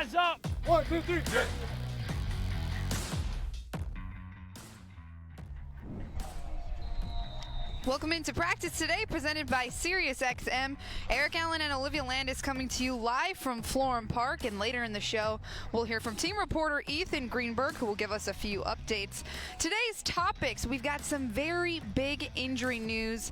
Eyes up. 1, 2, 3. Welcome into practice today, presented by SiriusXM. Eric Allen and Olivia Landis coming to you live from Florham Park, and later in the show, we'll hear from team reporter Ethan Greenberg, who will give us a few updates. Today's topics, we've got some very big injury news.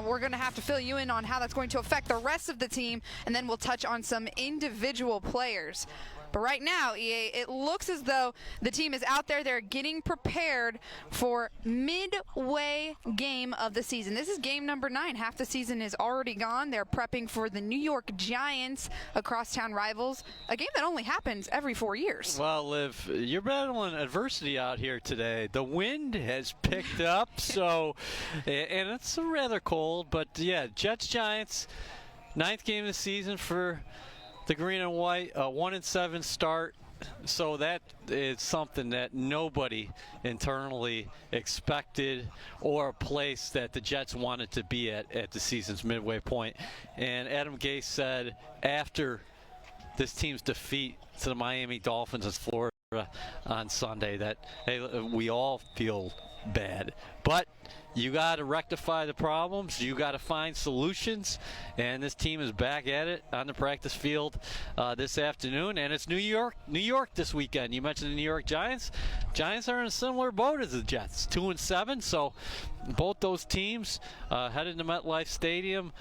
We're going to have to fill you in on how that's going to affect the rest of the team, and then we'll touch on some individual players. But right now, EA, it looks as though the team is out there. They're getting prepared for midway game of the season. This is game number 9. Half the season is already gone. They're prepping for the New York Giants, a crosstown rivals, a game that only happens every 4 years. Well, Liv, you're battling adversity out here today. The wind has picked up, so, and it's rather cold, but yeah, Jets-Giants, 9th game of the season for the green and white, 1-7 start. So that is something that nobody internally expected, or a place that the Jets wanted to be at the season's midway point. And Adam Gase said after this team's defeat to the Miami Dolphins in Florida on Sunday that, hey, we all feel bad, but you got to rectify the problems. You got to find solutions, and this team is back at it on the practice field this afternoon. And it's New York this weekend. You mentioned the New York Giants. Giants are in a similar boat as the Jets, 2-7. So both those teams headed to MetLife Stadium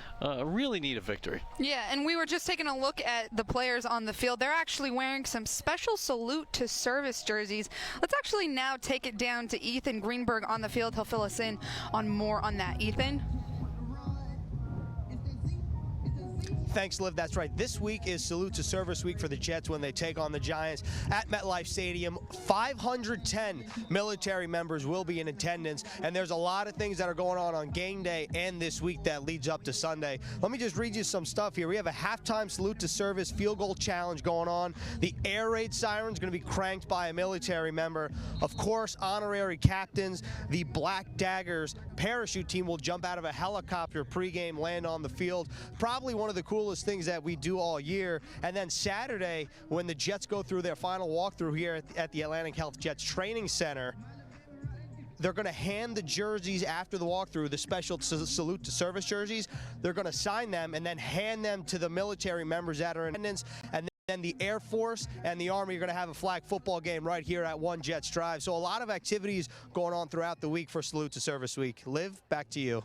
really need a victory. Yeah, and we were just taking a look at the players on the field. They're actually wearing some special salute to service jerseys. Let's actually now take it down to Ethan Greenberg on the field. He'll fill us in on more on that. Ethan? Thanks, Liv. That's right. This week is Salute to Service Week for the Jets when they take on the Giants at MetLife Stadium. 510 military members will be in attendance, and there's a lot of things that are going on game day and this week that leads up to Sunday. Let me just read you some stuff here. We have a halftime Salute to Service field goal challenge going on. The air raid siren is going to be cranked by a military member. Of course, honorary captains, the Black Daggers parachute team will jump out of a helicopter pregame, land on the field. Probably one of the coolest things that we do all year. And then Saturday, when the Jets go through their final walkthrough here at the Atlantic Health Jets Training Center, they're going to hand the jerseys after the walkthrough, the special Salute to Service jerseys. They're going to sign them and then hand them to the military members that are in attendance. And then the Air Force and the Army are going to have a flag football game right here at One Jets Drive. So a lot of activities going on throughout the week for Salute to Service Week. Liv, back to you.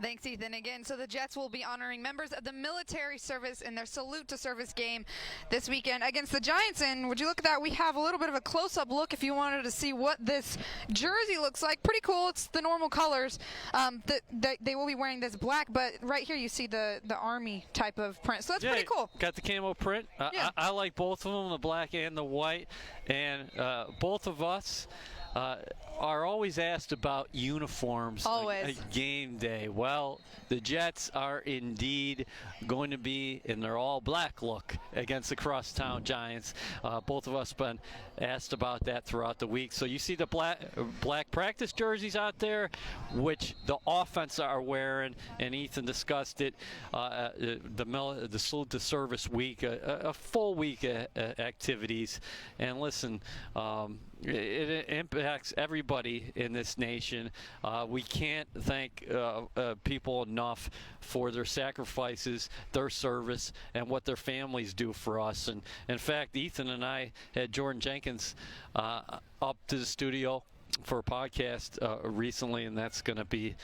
Thanks, Ethan. Again, so the Jets will be honoring members of the military service in their Salute to Service game this weekend against the Giants. And would you look at that? We have a little bit of a close-up look if you wanted to see what this jersey looks like. Pretty cool. It's the normal colors. They will be wearing this black, but right here you see the Army type of print. So that's pretty cool. Got the camo print. I like both of them, the black and the white. And both of us are always asked about uniforms game day. Well, the Jets are indeed going to be in their all-black look against the crosstown Giants. Both of us been asked about that throughout the week. So you see the black practice jerseys out there, which the offense are wearing, and Ethan discussed it, the Salute to Service week, a full week of activities. And listen, it impacts everybody in this nation. We can't thank people enough for their sacrifices, their service, and what their families do for us. And in fact, Ethan and I had Jordan Jenkins up to the studio for a podcast recently, and that's going to be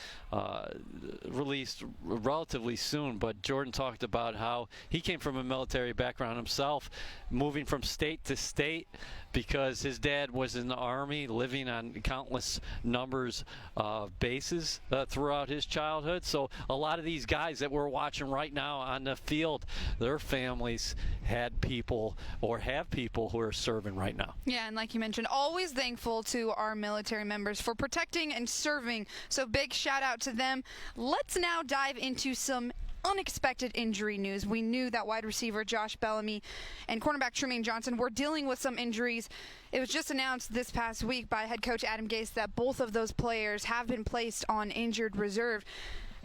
released relatively soon. But Jordan talked about how he came from a military background himself, moving from state to state because his dad was in the Army, living on countless numbers of bases throughout his childhood. So a lot of these guys that we're watching right now on the field, their families had people or have people who are serving right now. Yeah, and like you mentioned, always thankful to our military members for protecting and serving. So big shout out to them. Let's now dive into some unexpected injury news. We knew that wide receiver Josh Bellamy and cornerback Trumaine Johnson were dealing with some injuries. It was just announced this past week by head coach Adam Gase that both of those players have been placed on injured reserve.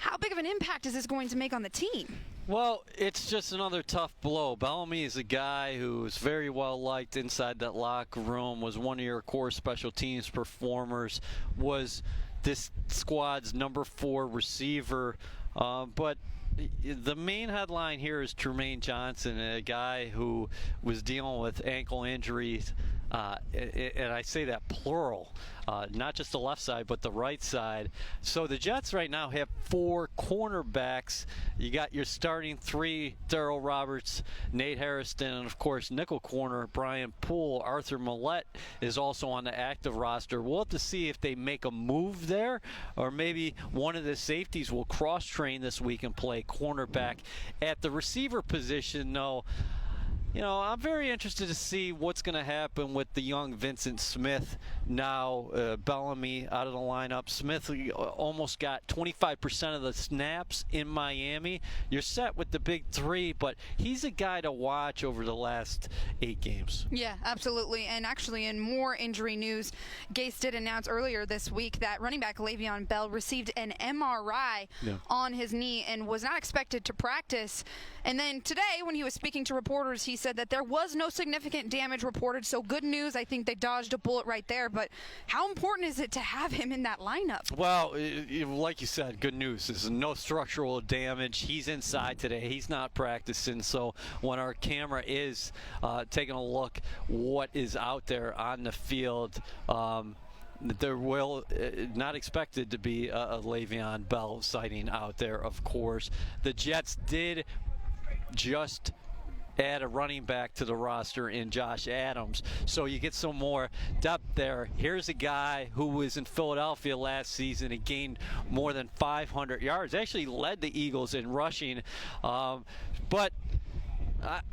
How big of an impact is this going to make on the team? Well, it's just another tough blow. Bellamy is a guy who's very well liked inside that locker room, was one of your core special teams performers, was this squad's number 4 receiver. But the main headline here is Trumaine Johnson, a guy who was dealing with ankle injuries. And I say that plural, not just the left side, but the right side. So the Jets right now have 4 cornerbacks. You got your starting 3, Darrell Roberts, Nate Harrison, and of course nickel corner Brian Poole. Arthur Millette is also on the active roster. We'll have to see if they make a move there, or maybe one of the safeties will cross-train this week and play cornerback. At the receiver position, though, you know, I'm very interested to see what's going to happen with the young Vyncint Smith now. Bellamy out of the lineup. Smith almost got 25% of the snaps in Miami. You're set with the big 3, but he's a guy to watch over the last 8 games. Yeah, absolutely. And actually, in more injury news, Gase did announce earlier this week that running back Le'Veon Bell received an MRI on his knee and was not expected to practice. And then today, when he was speaking to reporters, he said that there was no significant damage reported. So good news. I think they dodged a bullet right there. But how important is it to have him in that lineup? Well, like you said, good news. There's no structural damage. He's inside today. He's not practicing. So when our camera is taking a look what is out there on the field, there will not expected to be a Le'Veon Bell sighting out there, of course. The Jets did just add a running back to the roster in Josh Adams, so you get some more depth there. Here's a guy who was in Philadelphia last season and gained more than 500 yards, actually led the Eagles in rushing, but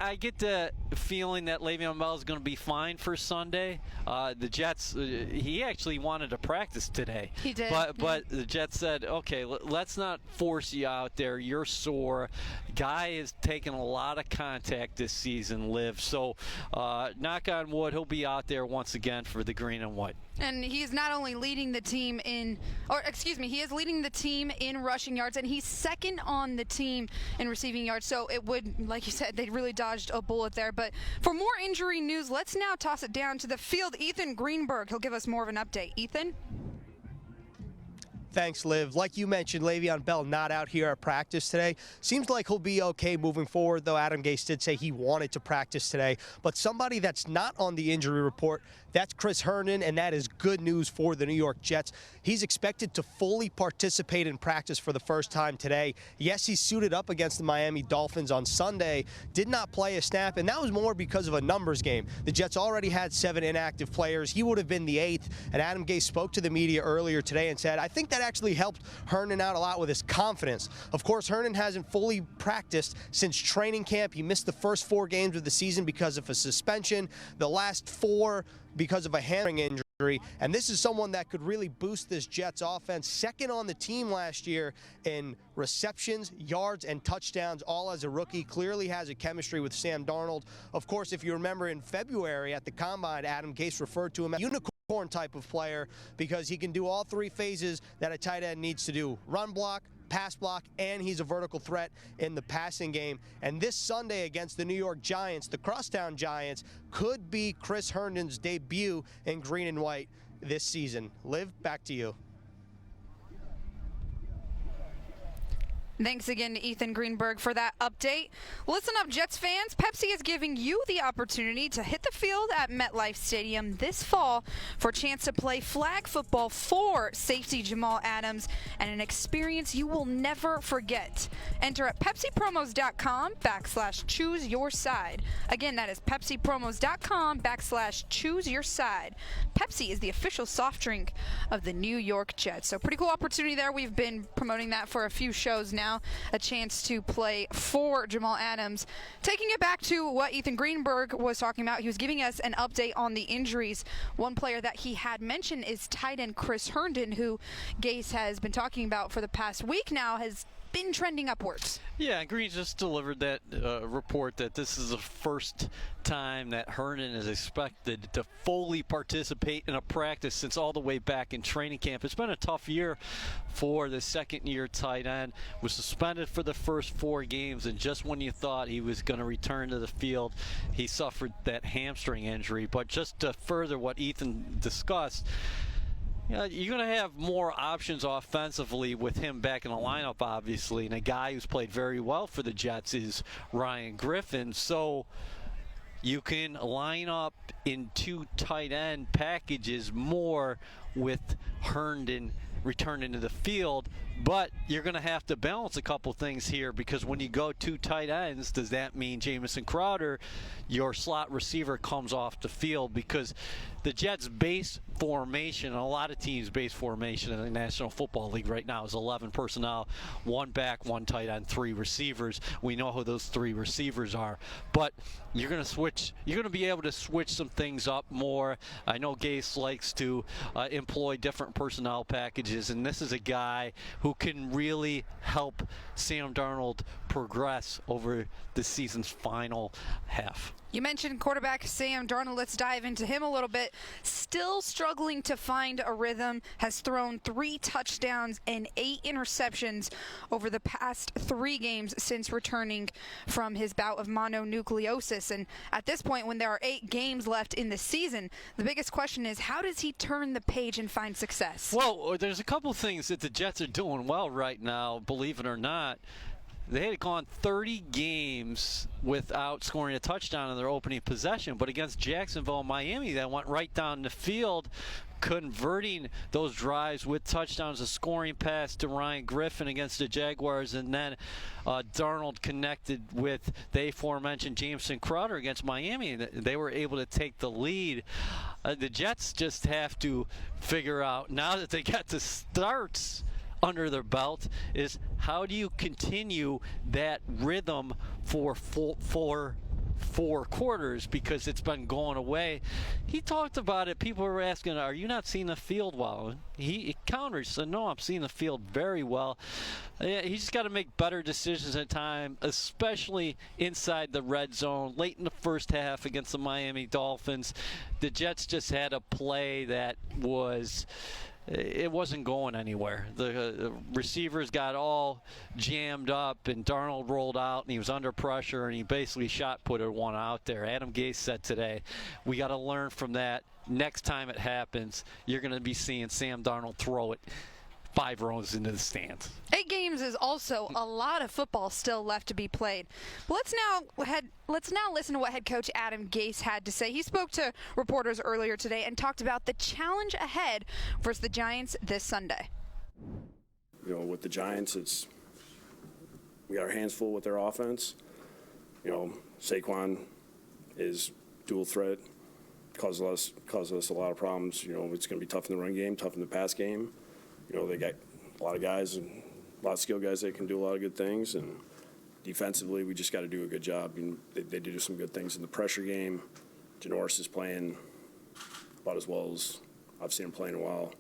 I get the feeling that Le'Veon Bell is going to be fine for Sunday. The Jets, he actually wanted to practice today. He did. But the Jets said, okay, let's not force you out there. You're sore. Guy is taking a lot of contact this season, Liv. So knock on wood, he'll be out there once again for the green and white. And he's not only leading the team he is leading the team in rushing yards, and he's second on the team in receiving yards. So it would, like you said, they really dodged a bullet there. But for more injury news, let's now toss it down to the field. Ethan Greenberg, he'll give us more of an update. Ethan? Thanks, Liv. Like you mentioned, Le'Veon Bell not out here at practice today. Seems like he'll be okay moving forward, though Adam Gase did say he wanted to practice today. But somebody that's not on the injury report, that's Chris Herndon, and that is good news for the New York Jets. He's expected to fully participate in practice for the first time today. Yes, he suited up against the Miami Dolphins on Sunday, did not play a snap, and that was more because of a numbers game. The Jets already had 7 inactive players. He would have been the 8th, and Adam Gase spoke to the media earlier today and said, I think that actually helped Herndon out a lot with his confidence. Of course, Herndon hasn't fully practiced since training camp. He missed the first 4 games of the season because of a suspension, the last 4 because of a hamstring injury, and this is someone that could really boost this Jets offense. Second on the team last year in receptions, yards, and touchdowns, all as a rookie. Clearly has a chemistry with Sam Darnold. Of course, if you remember in February at the Combine, Adam Gase referred to him as a unicorn type of player because he can do all 3 phases that a tight end needs to do: run block, pass block, and he's a vertical threat in the passing game. And this Sunday against the New York Giants, the Crosstown Giants, could be Chris Herndon's debut in green and white this season. Liv, back to you. Thanks again to Ethan Greenberg for that update. Listen up, Jets fans. Pepsi is giving you the opportunity to hit the field at MetLife Stadium this fall for a chance to play flag football for safety Jamal Adams and an experience you will never forget. Enter at PepsiPromos.com/choose your side. Again, that is PepsiPromos.com/choose your side. Pepsi is the official soft drink of the New York Jets. So pretty cool opportunity there. We've been promoting that for a few shows now. A chance to play for Jamal Adams. Taking it back to what Ethan Greenberg was talking about, he was giving us an update on the injuries. One player that he had mentioned is tight end Chris Herndon, who Gase has been talking about for the past week now, has been trending upwards. Yeah, Green just delivered that report that this is the first time that Herndon is expected to fully participate in a practice since all the way back in training camp. It's been a tough year for the second-year tight end. Was suspended for the first 4 games, and just when you thought he was going to return to the field, he suffered that hamstring injury. But just to further what Ethan discussed, you're going to have more options offensively with him back in the lineup, obviously. And a guy who's played very well for the Jets is Ryan Griffin. So you can line up in 2 tight end packages more with Herndon returning to the field. But you're going to have to balance a couple things here, because when you go 2 tight ends, does that mean Jameson Crowder, your slot receiver, comes off the field? Because the Jets' base formation, and a lot of teams' base formation in the National Football League right now, is 11 personnel, 1 back, 1 tight end, 3 receivers. We know who those 3 receivers are. But you're going to switch. You're going to be able to switch some things up more. I know Gase likes to employ different personnel packages, and this is a guy who can really help Sam Darnold progress over the season's final half. You mentioned quarterback Sam Darnold. Let's dive into him a little bit. Still struggling to find a rhythm. Has thrown 3 touchdowns and 8 interceptions over the past 3 games since returning from his bout of mononucleosis. And at this point, when there are 8 games left in the season, the biggest question is, how does he turn the page and find success? Well, there's a couple things that the Jets are doing well right now, believe it or not. They had gone 30 games without scoring a touchdown in their opening possession, but against Jacksonville and Miami, that went right down the field, converting those drives with touchdowns. A scoring pass to Ryan Griffin against the Jaguars, and then Darnold connected with the aforementioned Jameson Crowder against Miami, and they were able to take the lead. The Jets just have to figure out, now that they got the starts under their belt, is how do you continue that rhythm for 4 quarters, because it's been going away. He talked about it. People were asking, are you not seeing the field well? He countered, said, no, I'm seeing the field very well. He's just got to make better decisions at time, especially inside the red zone. Late in the first half against the Miami Dolphins, the Jets just had a play that it wasn't going anywhere. The receivers got all jammed up, and Darnold rolled out, and he was under pressure, and he basically shot-putted one out there. Adam Gase said today, we got to learn from that. Next time it happens, you're going to be seeing Sam Darnold throw it 5 rows into the stands. 8 games is also a lot of football still left to be played. Let's now listen to what head coach Adam Gase had to say. He spoke to reporters earlier today and talked about the challenge ahead versus the Giants this Sunday. With the Giants, we got our hands full with their offense. Saquon is dual threat, causes us a lot of problems. It's going to be tough in the run game, tough in the pass game. They got a lot of guys and a lot of skilled guys that can do a lot of good things. And defensively, we just got to do a good job. They do some good things in the pressure game. Janoris is playing about as well as I've seen him play in a while.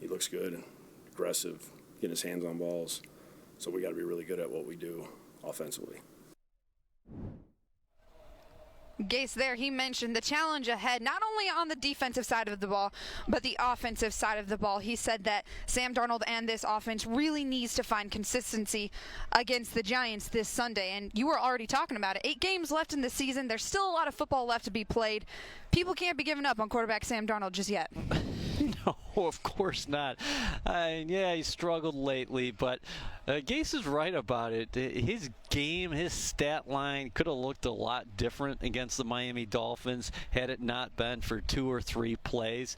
He looks good and aggressive, getting his hands on balls. So we got to be really good at what we do offensively. Gase there, he mentioned the challenge ahead, not only on the defensive side of the ball, but the offensive side of the ball. He said that Sam Darnold and this offense really needs to find consistency against the Giants this Sunday. And you were already talking about it. 8 games left in the season. There's still a lot of football left to be played. People can't be giving up on quarterback Sam Darnold just yet. No, of course not. He struggled lately, but Gase is right about it. His game, his stat line could have looked a lot different against the Miami Dolphins had it not been for 2 or 3 plays.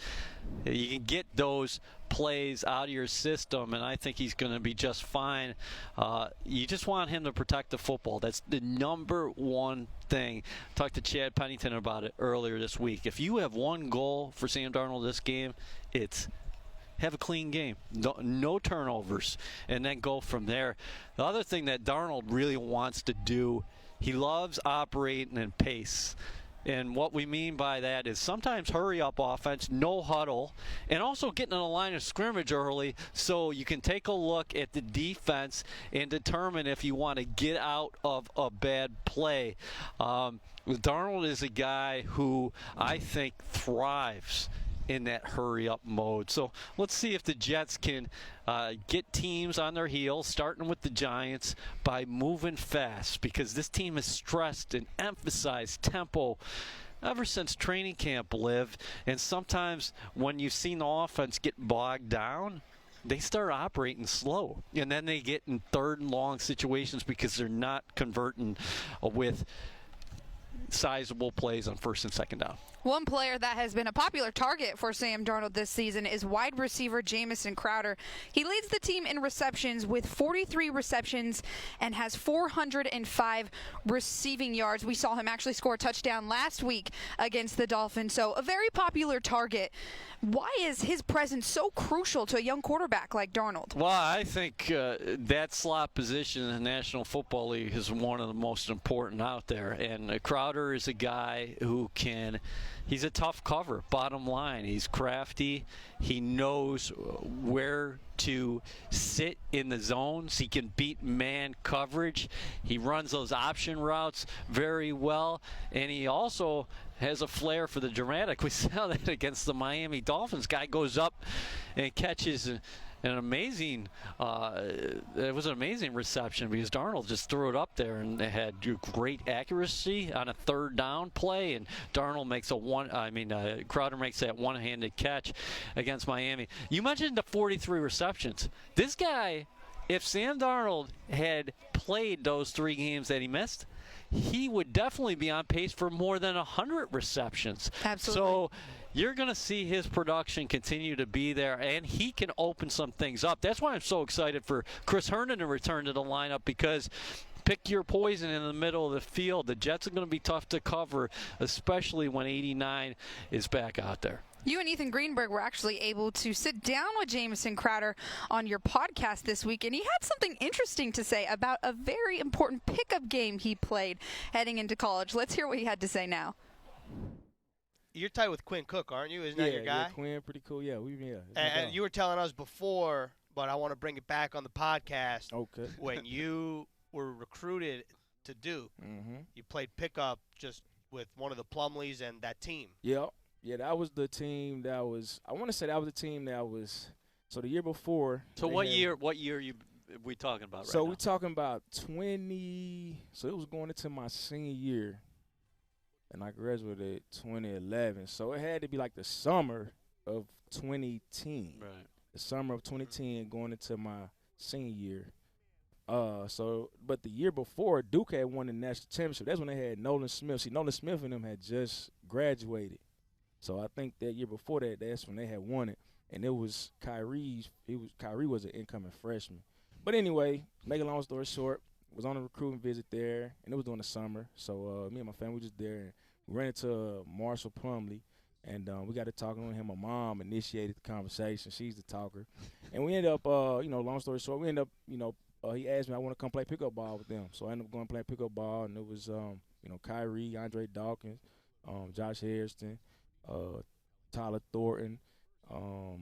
You can get those plays out of your system, and I think he's going to be just fine. You just want him to protect the football. That's the number one thing. Talked to Chad Pennington about it earlier this week. If you have one goal for Sam Darnold this game, it's have a clean game, no turnovers, and then go from there. The other thing that Darnold really wants to do, he loves operating in pace. And what we mean by that is sometimes hurry-up offense, no huddle, and also getting in the line of scrimmage early so you can take a look at the defense and determine if you want to get out of a bad play. Darnold is a guy who I think thrives in that hurry-up mode. So let's see if the Jets can get teams on their heels, starting with the Giants, by moving fast, because this team has stressed and emphasized tempo ever since training camp, Liv. And sometimes when you've seen the offense get bogged down, they start operating slow, and then they get in third and long situations because they're not converting with sizable plays on first and second down. One player that has been a popular target for Sam Darnold this season is wide receiver Jameson Crowder. He leads the team in receptions with 43 receptions and has 405 receiving yards. We saw him actually score a touchdown last week against the Dolphins, so a very popular target. Why is his presence so crucial to a young quarterback like Darnold? Well, I think that slot position in the National Football League is one of the most important out there. And Crowder is a guy who he's a tough cover, bottom line. He's crafty. He knows where to sit in the zones. He can beat man coverage. He runs those option routes very well. And he also has a flair for the dramatic. We saw that against the Miami Dolphins. Guy goes up and catches an amazing, it was an amazing reception because Darnold just threw it up there and they had great accuracy on a third down play, and Darnold makes Crowder makes that one-handed catch against Miami. You mentioned the 43 receptions. This guy, if Sam Darnold had played those 3 games that he missed, he would definitely be on pace for more than 100 receptions. Absolutely. So you're going to see his production continue to be there, and he can open some things up. That's why I'm so excited for Chris Herndon to return to the lineup, because pick your poison in the middle of the field. The Jets are going to be tough to cover, especially when 89 is back out there. You and Ethan Greenberg were actually able to sit down with Jameson Crowder on your podcast this week, and he had something interesting to say about a very important pickup game he played heading into college. Let's hear what he had to say now. You're tight with Quinn Cook, aren't you? Isn't that your guy? Yeah, Quinn, pretty cool. Yeah, And you were telling us before, but I want to bring it back on the podcast. Okay. When you were recruited to Duke, you played pickup just with one of the Plumleys and that team. Yep. Yeah, that was the team that was – I want to say that was the team that was – so the year before – So what year we talking about right now? So we're talking about 20 – so it was going into my senior year, and I graduated 2011. So it had to be like the summer of 2010. Right. The summer of 2010 going into my senior year. But the year before, Duke had won the national championship. That's when they had Nolan Smith. See, Nolan Smith and them had just graduated. So I think that year before that, that's when they had won it. And it was Kyrie was an incoming freshman. But anyway, make a long story short, was on a recruiting visit there, and it was during the summer. So me and my family were just there, and we ran into Marshall Plumlee, and we got to talking with him. My mom initiated the conversation. She's the talker. And we ended up, long story short, he asked me, I want to come play pickup ball with them. So I ended up going to play pickup ball, and it was, Kyrie, Andre Dawkins, Josh Hairston, Tyler Thornton, all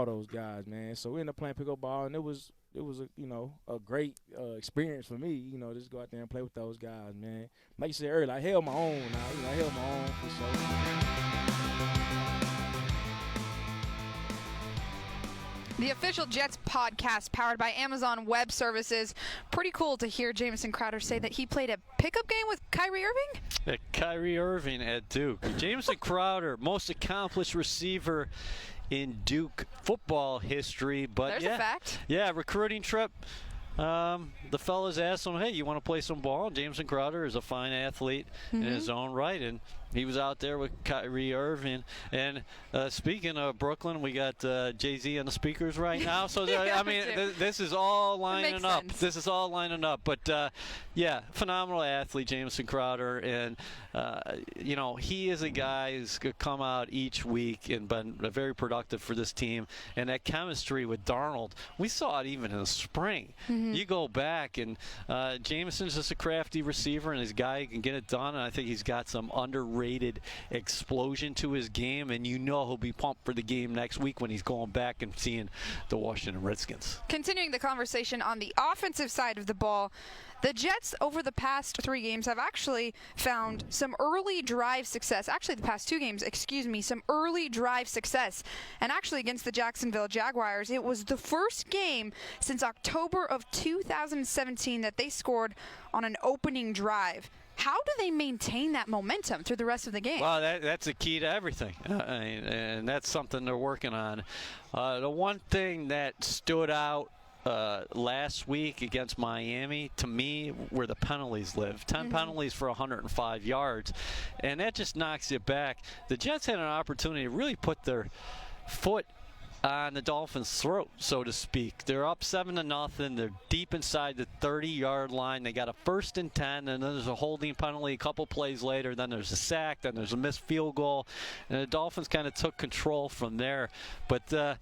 those guys, man. So we ended up playing pickup ball, and it was a great experience for me, just go out there and play with those guys, man. Like you said earlier, I held my own now. I held my own for sure. The official Jets podcast powered by Amazon Web Services. Pretty cool to hear Jameson Crowder say that he played a pickup game with Kyrie Irving? Kyrie Irving at Duke. Jameson Crowder, most accomplished receiver in Duke football history. But There's a fact. Yeah, recruiting trip. The fellas asked him, hey, you want to play some ball? Jameson Crowder is a fine athlete in his own right, and He was out there with Kyrie Irving. And speaking of Brooklyn, we got Jay-Z on the speakers right now. So, I mean, this is all lining up. Sense. This is all lining up. But, yeah, phenomenal athlete, Jameson Crowder. And, you know, he is a guy who's come out each week and been very productive for this team. And that chemistry with Darnold, we saw it even in the spring. You go back, and Jameson's just a crafty receiver, and his guy can get it done. And I think he's got some underrated explosion to his game, and you know he'll be pumped for the game next week when he's going back and seeing the Washington Redskins. Continuing the conversation on the offensive side of the ball, the Jets over the past 3 games have actually found some early drive success. Actually, the past 2 games, some early drive success. And actually against the Jacksonville Jaguars, it was the first game since October of 2017 that they scored on an opening drive. How do they maintain that momentum through the rest of the game? Well, that's the key to everything, and that's something they're working on. The one thing that stood out last week against Miami, to me, where the penalties live. 10 penalties for 105 yards, and that just knocks you back. The Jets had an opportunity to really put their foot on the Dolphins' throat, so to speak. They're up 7-0. They're deep inside the 30-yard line. They got a 1st and 10, and then there's a holding penalty a couple plays later. Then there's a sack. Then there's a missed field goal, and the Dolphins kind of took control from there. But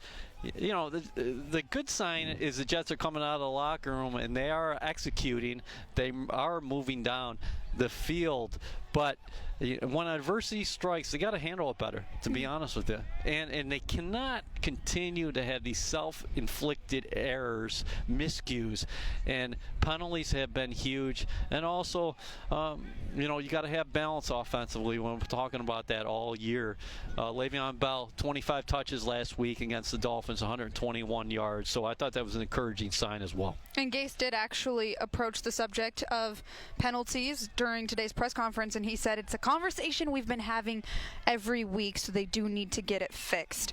you know, the good sign is the Jets are coming out of the locker room and they are executing. They are moving down the field. But when adversity strikes, they got to handle it better, to be honest with you. And they cannot continue to have these self-inflicted errors, miscues, and penalties have been huge. And also, you know, you got to have balance offensively when we're talking about that all year. Le'Veon Bell, 25 touches last week against the Dolphins, 121 yards. So I thought that was an encouraging sign as well. And Gase did actually approach the subject of penalties during today's press conference, and he said it's a conversation we've been having every week, so they do need to get it fixed.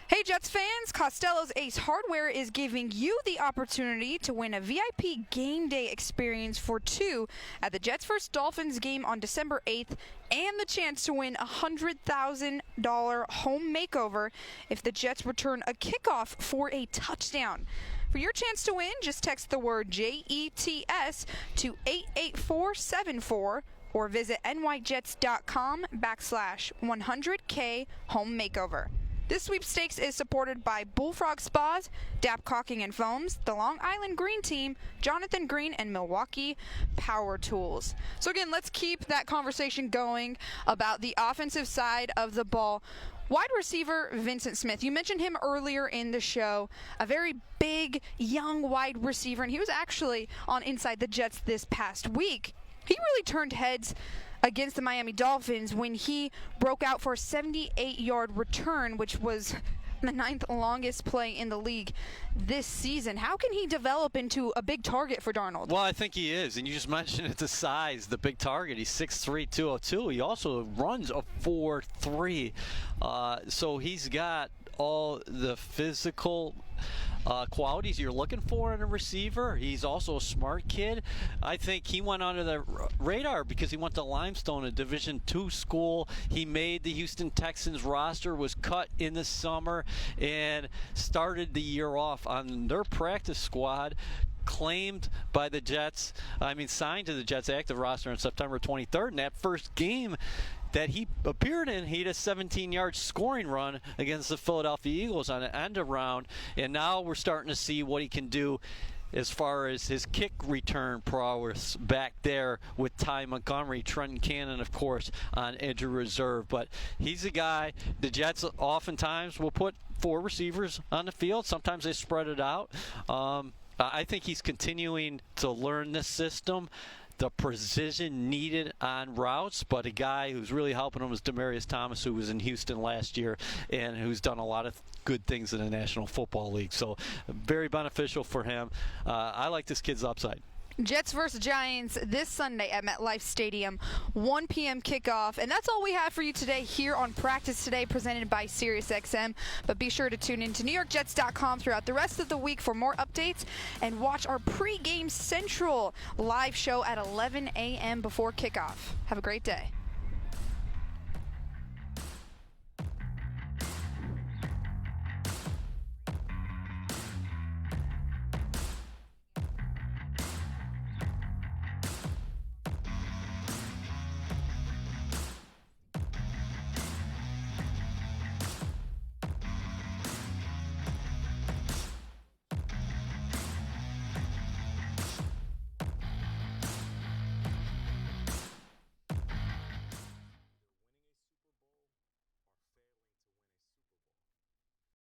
Hey, Jets fans, Costello's Ace Hardware is giving you the opportunity to win a VIP game day experience for 2 at the Jets vs. Dolphins game on December 8th, and the chance to win a $100,000 home makeover if the Jets return a kickoff for a touchdown. For your chance to win, just text the word JETS to 88474 or visit nyjets.com/100K home makeover. This sweepstakes is supported by Bullfrog Spas, DAP Caulking and Foams, the Long Island Green Team, Jonathan Green, and Milwaukee Power Tools. So again, let's keep that conversation going about the offensive side of the ball. Wide receiver Vyncint Smith, you mentioned him earlier in the show, a very big, young wide receiver, and he was actually on Inside the Jets this past week. He really turned heads against the Miami Dolphins when he broke out for a 78-yard return, which was the 9th longest play in the league this season. How can he develop into a big target for Darnold? Well, I think he is, and you just mentioned it, the size, the big target. He's 6'3", 202. He also runs a 4.3, so he's got all the physical qualities you're looking for in a receiver. He's also a smart kid. I think he went under the radar because he went to Limestone, a Division II school. He made the Houston Texans roster, was cut in the summer, and started the year off on their practice squad. Claimed by the Jets, signed to the Jets active roster on September 23rd. And that first game that he appeared in, he had a 17-yard scoring run against the Philadelphia Eagles on an end around. And now we're starting to see what he can do as far as his kick return prowess back there with Ty Montgomery, Trenton Cannon, of course, on injured reserve. But he's a guy, the Jets oftentimes will put 4 receivers on the field. Sometimes they spread it out. I think he's continuing to learn this system, the precision needed on routes, but a guy who's really helping him is Demaryius Thomas, who was in Houston last year and who's done a lot of good things in the National Football League. So very beneficial for him. I like this kid's upside. Jets versus Giants this Sunday at MetLife Stadium, 1 p.m. kickoff. And that's all we have for you today here on Practice Today, presented by SiriusXM. But be sure to tune in to NewYorkJets.com throughout the rest of the week for more updates, and watch our pregame Central live show at 11 a.m. before kickoff. Have a great day.